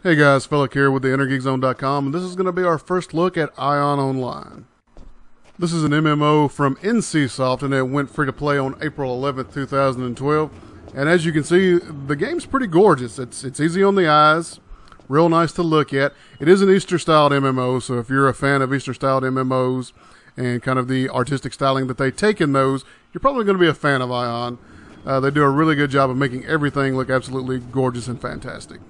Hey guys, Fellow here with the InnerGeekZone.com, and this is going to be our first look at Aion Online. This is an MMO from NCSoft, and it went free to play on April 11th, 2012. And as you can see, the game's pretty gorgeous. It's easy on the eyes, real nice to look at. It is an Easter-styled MMO, so if you're a fan of Easter-styled MMOs and kind of the artistic styling that they take in those, you're probably going to be a fan of Aion. They do a really good job of making everything look absolutely gorgeous and fantastic.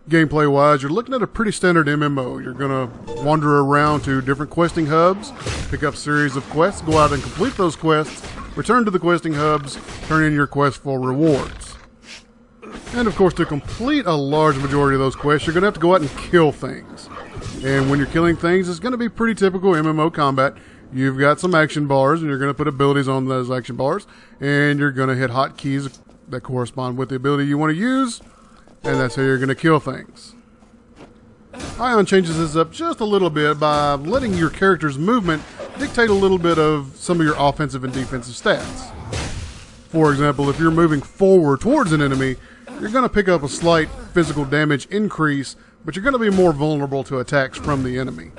Gameplay-wise, you're looking at a pretty standard MMO. You're going to wander around to different questing hubs, pick up a series of quests, go out and complete those quests, return to the questing hubs, turn in your quest for rewards. And of course, to complete a large majority of those quests, you're going to have to go out and kill things. And when you're killing things, it's going to be pretty typical MMO combat. You've got some action bars, and you're going to put abilities on those action bars, and you're going to hit hotkeys that correspond with the ability you want to use. And that's how you're going to kill things. Aion changes this up just a little bit by letting your character's movement dictate a little bit of some of your offensive and defensive stats. For example, if you're moving forward towards an enemy, you're going to pick up a slight physical damage increase, but you're going to be more vulnerable to attacks from the enemy.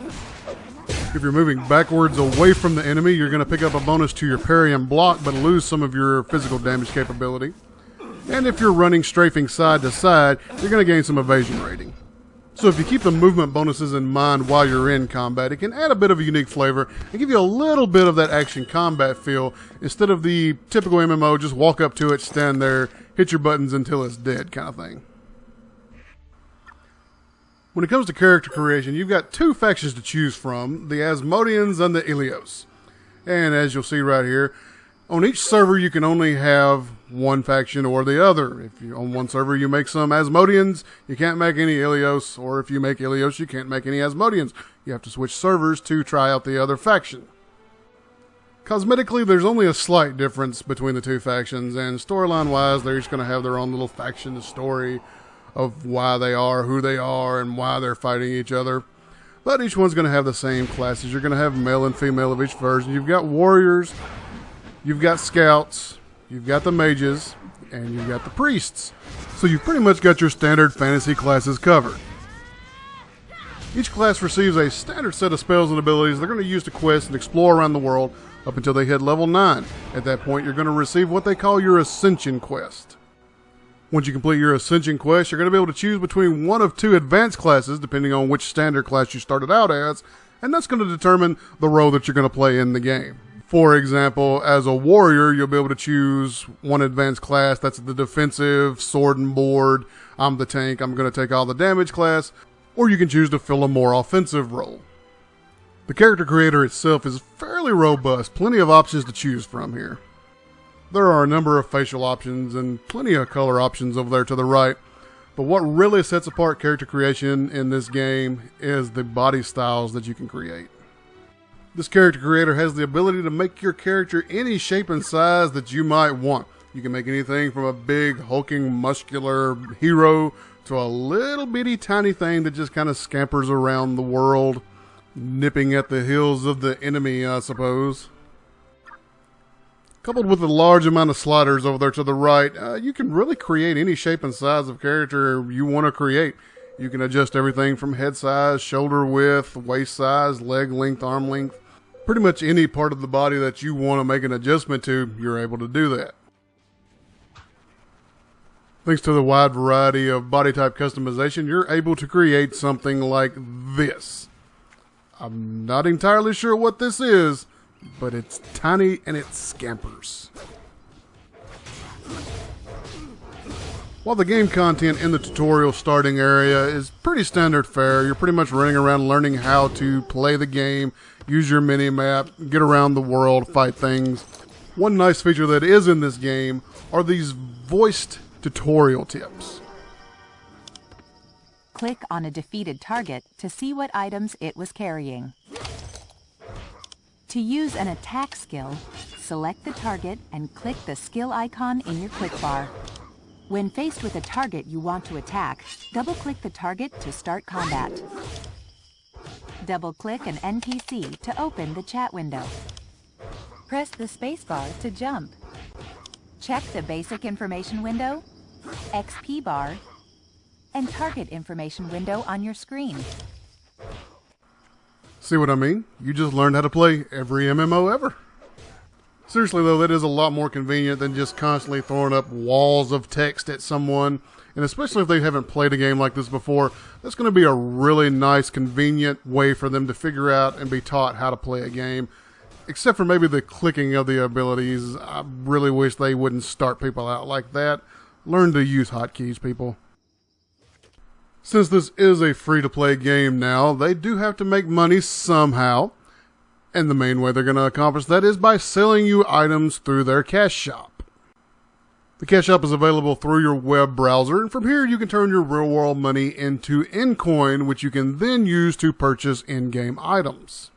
If you're moving backwards away from the enemy, you're going to pick up a bonus to your parry and block, but lose some of your physical damage capability. And if you're running strafing side to side, you're going to gain some evasion rating. So if you keep the movement bonuses in mind while you're in combat, it can add a bit of a unique flavor and give you a little bit of that action combat feel instead of the typical MMO, just walk up to it, stand there, hit your buttons until it's dead kind of thing. When it comes to character creation, you've got two factions to choose from, the Asmodeans and the Ilios. And as you'll see right here, on each server, you can only have one faction or the other. If you on one server you make some Asmodeans, you can't make any Ilios, or if you make Ilios, you can't make any Asmodeans. You have to switch servers to try out the other faction. Cosmetically, there's only a slight difference between the two factions, and storyline-wise, they're each going to have their own little faction story of why they are who they are and why they're fighting each other. But each one's going to have the same classes. You're going to have male and female of each version. You've got warriors, you've got scouts, you've got the mages, and you've got the priests. So you've pretty much got your standard fantasy classes covered. Each class receives a standard set of spells and abilities they're going to use to quest and explore around the world up until they hit level 9. At that point, you're going to receive what they call your Ascension quest. Once you complete your Ascension quest, you're going to be able to choose between one of two advanced classes, depending on which standard class you started out as, and that's going to determine the role that you're going to play in the game. For example, as a warrior, you'll be able to choose one advanced class. That's the defensive, sword and board. I'm the tank. I'm going to take all the damage class. Or you can choose to fill a more offensive role. The character creator itself is fairly robust. Plenty of options to choose from here. There are a number of facial options and plenty of color options over there to the right. But what really sets apart character creation in this game is the body styles that you can create. This character creator has the ability to make your character any shape and size that you might want. You can make anything from a big, hulking, muscular hero to a little bitty tiny thing that just kind of scampers around the world, nipping at the heels of the enemy, I suppose. Coupled with a large amount of sliders over there to the right, you can really create any shape and size of character you want to create. You can adjust everything from head size, shoulder width, waist size, leg length, arm length. Pretty much any part of the body that you want to make an adjustment to, you're able to do that. Thanks to the wide variety of body type customization, you're able to create something like this. I'm not entirely sure what this is, but it's tiny and it scampers. While the game content in the tutorial starting area is pretty standard fare, you're pretty much running around learning how to play the game, use your mini-map, get around the world, fight things. One nice feature that is in this game are these voiced tutorial tips. Click on a defeated target to see what items it was carrying. To use an attack skill, select the target and click the skill icon in your click bar. When faced with a target you want to attack, double-click the target to start combat. Double-click an NPC to open the chat window. Press the spacebar to jump. Check the basic information window, XP bar, and target information window on your screen. See what I mean? You just learned how to play every MMO ever. Seriously though, that is a lot more convenient than just constantly throwing up walls of text at someone. And especially if they haven't played a game like this before, that's going to be a really nice, convenient way for them to figure out and be taught how to play a game. Except for maybe the clicking of the abilities. I really wish they wouldn't start people out like that. Learn to use hotkeys, people. Since this is a free-to-play game now, they do have to make money somehow. And the main way they're going to accomplish that is by selling you items through their cash shop. The cash shop is available through your web browser, and from here you can turn your real-world money into in-coin, which you can then use to purchase in-game items.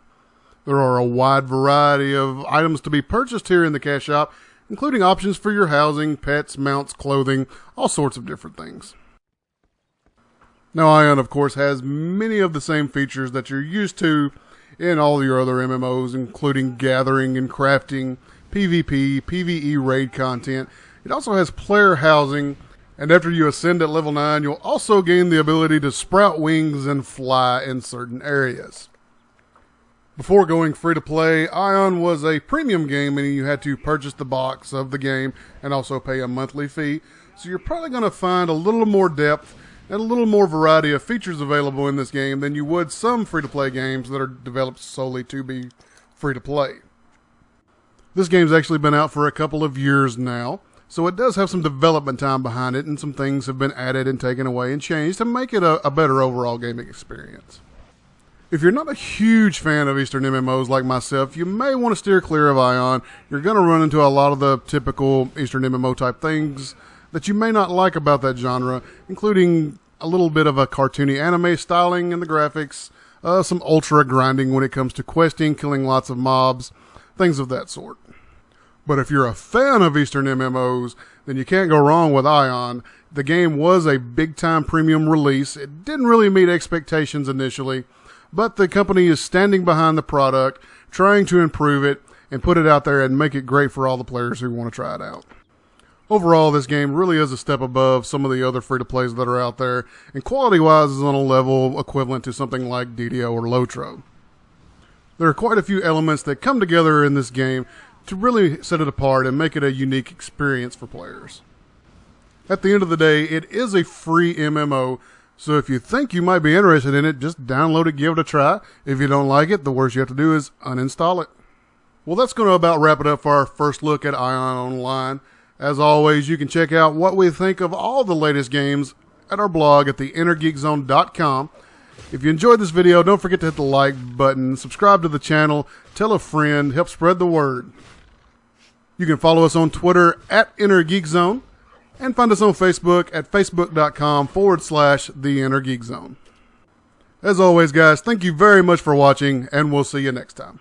There are a wide variety of items to be purchased here in the cash shop, including options for your housing, pets, mounts, clothing, all sorts of different things. Now, Aion, of course, has many of the same features that you're used to in all your other MMOs, including gathering and crafting, PvP, PvE raid content. It also has player housing, and after you ascend at level 9, you'll also gain the ability to sprout wings and fly in certain areas. Before going free-to-play, Aion was a premium game, meaning you had to purchase the box of the game and also pay a monthly fee. So you're probably going to find a little more depth and a little more variety of features available in this game than you would some free-to-play games that are developed solely to be free-to-play. This game's actually been out for a couple of years now, so it does have some development time behind it, and some things have been added and taken away and changed to make it a better overall gaming experience. If you're not a huge fan of Eastern MMOs like myself, you may want to steer clear of Aion. You're going to run into a lot of the typical Eastern MMO type things that you may not like about that genre, including a little bit of a cartoony anime styling in the graphics, some ultra grinding when it comes to questing, killing lots of mobs, things of that sort. But if you're a fan of Eastern MMOs, then you can't go wrong with Aion. The game was a big-time premium release. It didn't really meet expectations initially, but the company is standing behind the product, trying to improve it, and put it out there and make it great for all the players who want to try it out. Overall, this game really is a step above some of the other free-to-plays that are out there, and quality-wise is on a level equivalent to something like DDO or Lotro. There are quite a few elements that come together in this game to really set it apart and make it a unique experience for players. At the end of the day, it is a free MMO, so if you think you might be interested in it, just download it, give it a try. If you don't like it, the worst you have to do is uninstall it. Well, that's going to about wrap it up for our first look at Aion Online. As always, you can check out what we think of all the latest games at our blog at theinnergeekzone.com. If you enjoyed this video, don't forget to hit the like button, subscribe to the channel, tell a friend, help spread the word. You can follow us on Twitter at InnerGeekZone and find us on Facebook at facebook.com/TheInnerGeekZone. As always, guys, thank you very much for watching, and we'll see you next time.